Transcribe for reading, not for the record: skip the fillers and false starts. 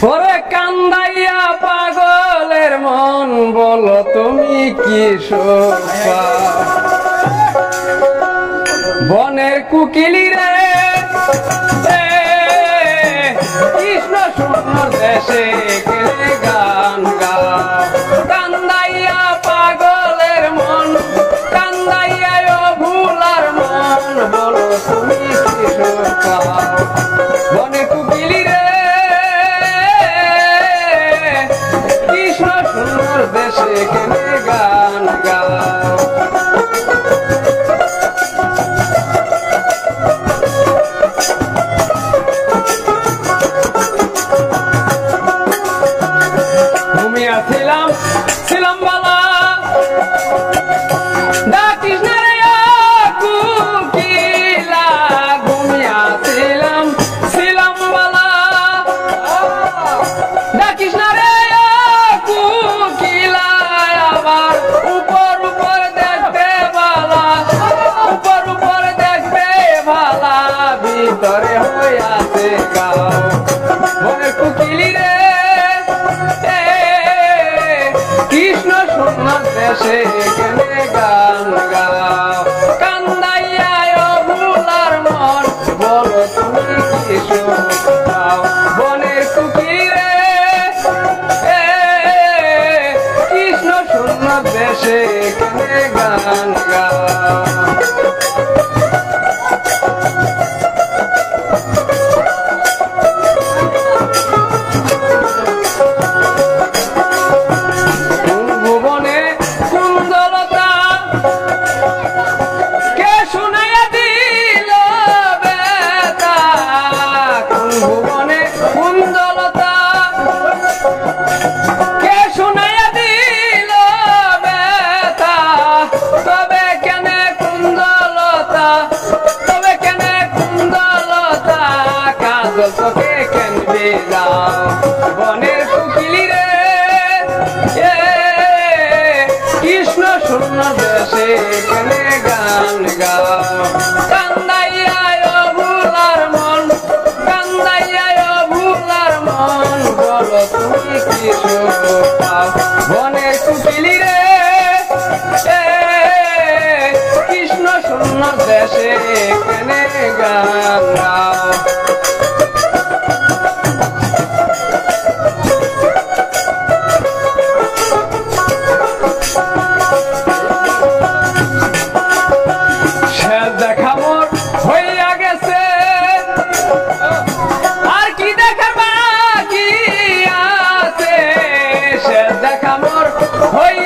ওরে কান্দাইয়া পাগলের মন বলো তুমি কি শোভা বনের কুকিলি রে কৃষ্ণ সুন্দর দেশে গেলে গান গাও কান্দাইয়া পাগলের মন কান্দাইয়া ভুলার মন বলো তুমি কি শোভা বনের কুকিলি রে কৃষ্ণ সুন্দর দেশে গেলে গান গাও ছিলাম বালা ডাকিস না রে কুকিলা ঘুমিয়া ছিলাম বালা ডাকিস না রে কুকিলা আবার উপর দেখতে বালা উপর দেখতে বালা ভিতরে হইয়াছে গাও মনের কুকিলি রে কৃষ্ণ সুন্দর দেশে গেলে গান গাও কান্দাইয়া ভুলার মন বলো তুমি কি শোভাও বনের কুকিলি রে কৃষ্ণ সুন্দর দেশে গেলে গান গাও বনের কুকিলি রে কৃষ্ণ সুন্দর দেশে গেলে গান গাও কান্দাইয়া ভুলার মন বলো তুমি কি শোভাও বনের কুকিলি রে কৃষ্ণ সুন্দর দেশে গেলে গান গাও দেখা মোর হইয়া গেছে আর কি দেখার বাকি আছে সে দেখা মোর হইয়া